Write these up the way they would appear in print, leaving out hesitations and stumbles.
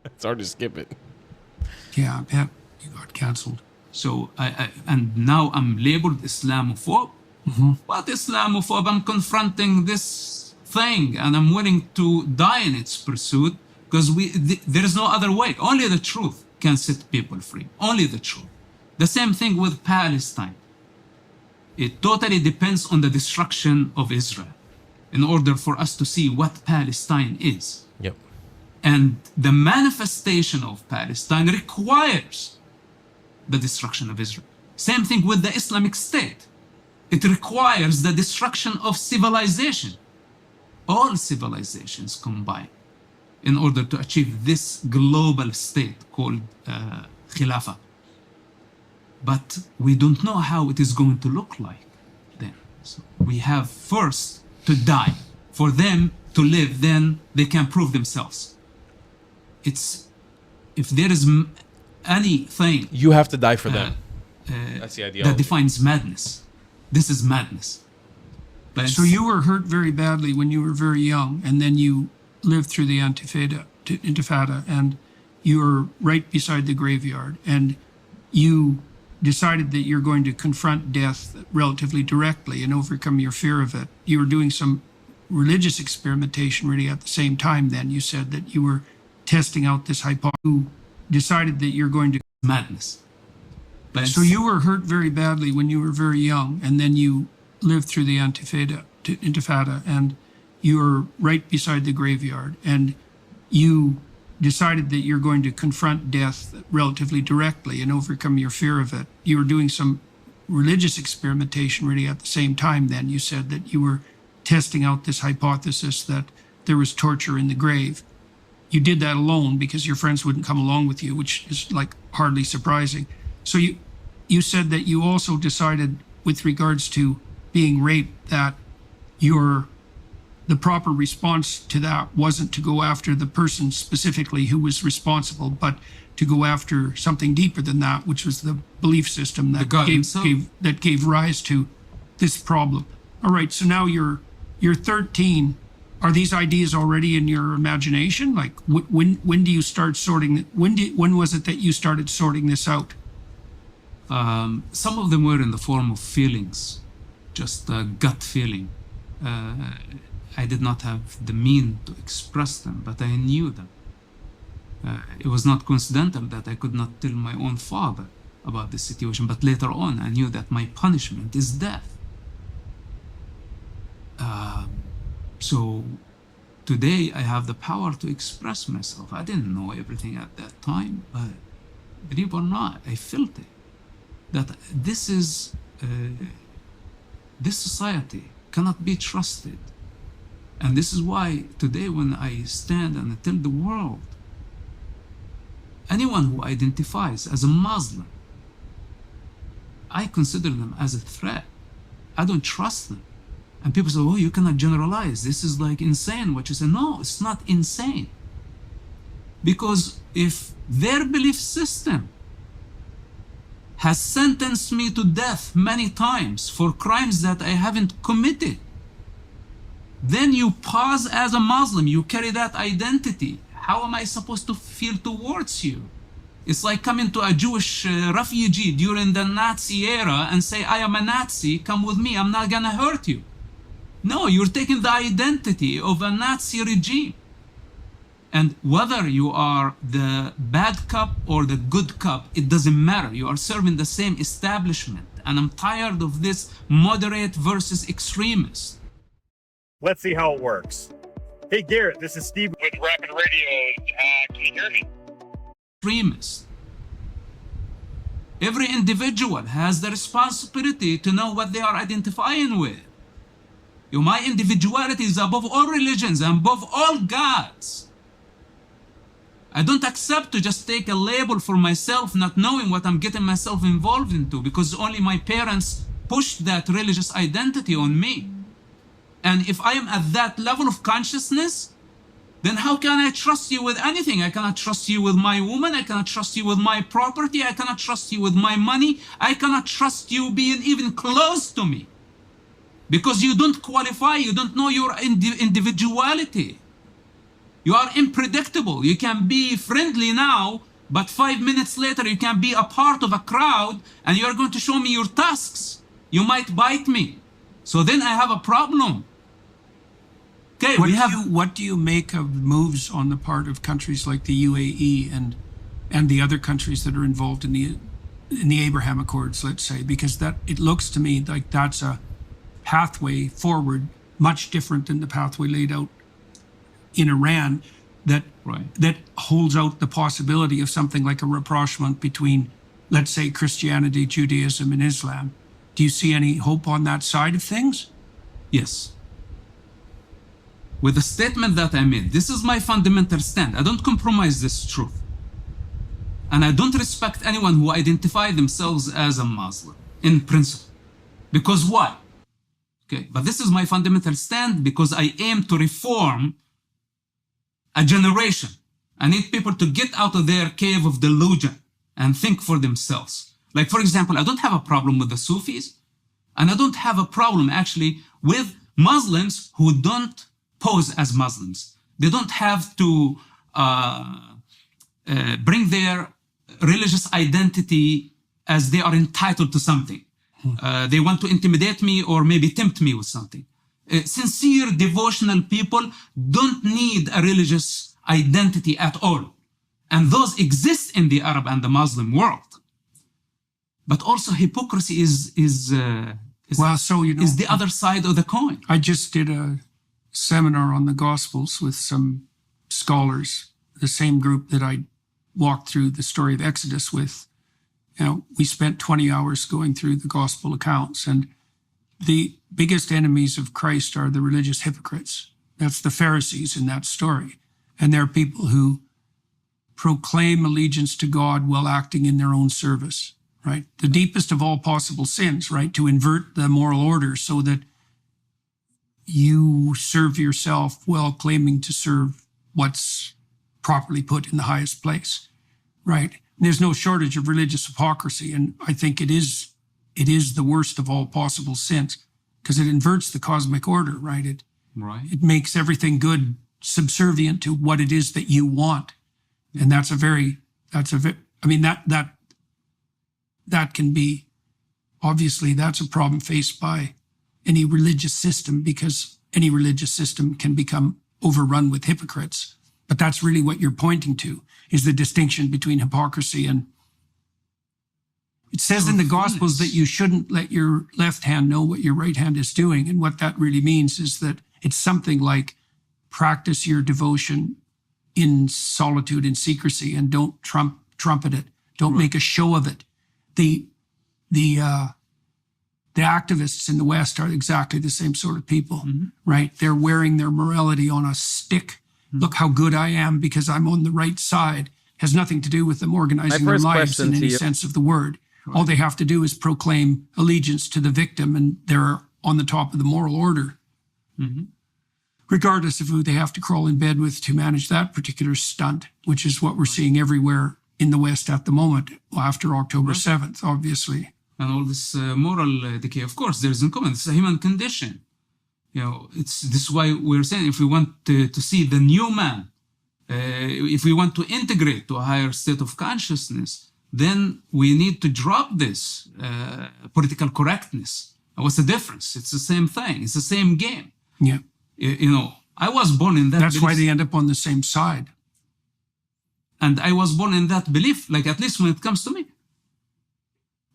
It's hard to skip it. Yeah, you got canceled. So and now I'm labeled Islamophobe. What Islamophobe? I'm confronting this thing, and I'm willing to die in its pursuit because there is no other way. Only the truth can set people free. Only the truth. The same thing with Palestine. It totally depends on the destruction of Israel in order for us to see what Palestine is. Yep. And the manifestation of Palestine requires the destruction of Israel. Same thing with the Islamic State. It requires the destruction of civilization, all civilizations combined, in order to achieve this global state called Khilafah. But we don't know how it is going to look like then. So we have first to die for them to live, then they can prove themselves. It's, if there is anything You have to die for them. That's the ideology. that defines madness, this is madness. But So you were hurt very badly when you were very young, and then you lived through the Intifada, and you were right beside the graveyard, and you decided that you're going to confront death relatively directly and overcome your fear of it. You were doing some religious experimentation really at the same time then. You said that you were testing out this hypothesis. You decided that you're going to... madness. But So you were hurt very badly when you were very young, and then you lived through the Intifada, and you were right beside the graveyard, and you decided that you're going to confront death relatively directly and overcome your fear of it. You were doing some religious experimentation really at the same time then. You said that you were testing out this hypothesis that there was torture in the grave. You did that alone because your friends wouldn't come along with you, which is like hardly surprising. So you said that you also decided with regards to being raped that the proper response to that wasn't to go after the person specifically who was responsible, but to go after something deeper than that, which was the belief system that gave rise to this problem. All right, so now you're 13. Are these ideas already in your imagination? Like when do you start sorting? When was it that you started sorting this out? some of them were in the form of feelings, just a gut feeling. I did not have the mean to express them, but I knew them. It was not coincidental that I could not tell my own father about this situation, but later on I knew that my punishment is death. So today I have the power to express myself. I didn't know everything at that time, but believe it or not, I felt it. That this is, this society cannot be trusted. And this is why today when I stand and I tell the world, anyone who identifies as a Muslim, I consider them as a threat. I don't trust them. And people say, oh, you cannot generalize. This is like insane what you say. No, it's not insane. Because if their belief system has sentenced me to death many times for crimes that I haven't committed, then you pause as a Muslim, you carry that identity. How am I supposed to feel towards you? It's like coming to a Jewish refugee during the Nazi era and say, I am a Nazi, come with me, I'm not gonna hurt you. No, you're taking the identity of a Nazi regime. And whether you are the bad cop or the good cop, it doesn't matter. You are serving the same establishment. And I'm tired of this moderate versus extremist. Let's see how it works. Hey, Garrett, this is Steve with Rapid Radio. Can you hear me? Extremist. Every individual has the responsibility to know what they are identifying with. My individuality is above all religions and above all gods. I don't accept to just take a label for myself, not knowing what I'm getting myself involved into, because only my parents pushed that religious identity on me. And if I am at that level of consciousness, then how can I trust you with anything? I cannot trust you with my woman. I cannot trust you with my property. I cannot trust you with my money. I cannot trust you being even close to me. Because you don't qualify, you don't know your individuality. You are unpredictable. You can be friendly now, but 5 minutes later you can be a part of a crowd and you are going to show me your tusks. You might bite me. So then I have a problem. Okay, What do you make of moves on the part of countries like the UAE and the other countries that are involved in the Abraham Accords, let's say, because that it looks to me like that's a pathway forward much different than the pathway laid out in Iran that holds out the possibility of something like a rapprochement between, let's say, Christianity, Judaism, and Islam. Do you see any hope on that side of things? Yes. With the statement that I made, this is my fundamental stand. I don't compromise this truth. And I don't respect anyone who identify themselves as a Muslim in principle. Because why? Okay, but this is my fundamental stand because I aim to reform a generation. I need people to get out of their cave of delusion and think for themselves. Like, for example, I don't have a problem with the Sufis, and I don't have a problem actually with Muslims who don't pose as Muslims. They don't have to bring their religious identity as they are entitled to something. They want to intimidate me or maybe tempt me with something. Sincere, devotional people don't need a religious identity at all. And those exist in the Arab and the Muslim world. But also hypocrisy is the other side of the coin. I just did a seminar on the Gospels with some scholars, the same group that I walked through the story of Exodus with. You know, we spent 20 hours going through the Gospel accounts, and the biggest enemies of Christ are the religious hypocrites. That's the Pharisees in that story. And they're people who proclaim allegiance to God while acting in their own service, right? The deepest of all possible sins, right? To invert the moral order so that you serve yourself while claiming to serve what's properly put in the highest place, right? And there's no shortage of religious hypocrisy, and I think it is the worst of all possible sins because it inverts the cosmic order, right? It makes everything good subservient to what it is that you want, and that can be, obviously that's a problem faced by any religious system because any religious system can become overrun with hypocrites. But that's really what you're pointing to, is the distinction between hypocrisy and... It says in the Gospels that you shouldn't let your left hand know what your right hand is doing. And what that really means is that it's something like practice your devotion in solitude and secrecy and don't trumpet it. Don't make a show of it. The activists in the West are exactly the same sort of people, right? They're wearing their morality on a stick. Look how good I am because I'm on the right side. Has nothing to do with them organizing their lives in any sense of the word. All they have to do is proclaim allegiance to the victim and they're on the top of the moral order. Regardless of who they have to crawl in bed with to manage that particular stunt, which is what we're seeing everywhere in the West at the moment, after October 7th, obviously. And all this moral decay, of course, there's in common. It's a human condition. You know, this is why we're saying if we want to see the new man, if we want to integrate to a higher state of consciousness, then we need to drop this political correctness. What's the difference? It's the same thing. It's the same game. Yeah. You know, I was born in that That's why they end up on the same side. And I was born in that belief, like at least when it comes to me.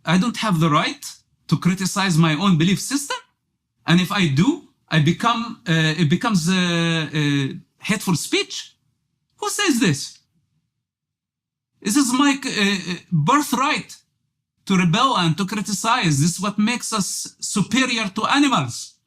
I don't have the right to criticize my own belief system. And if I do, it becomes hateful speech. Who says this? This is my birthright to rebel and to criticize. This is what makes us superior to animals.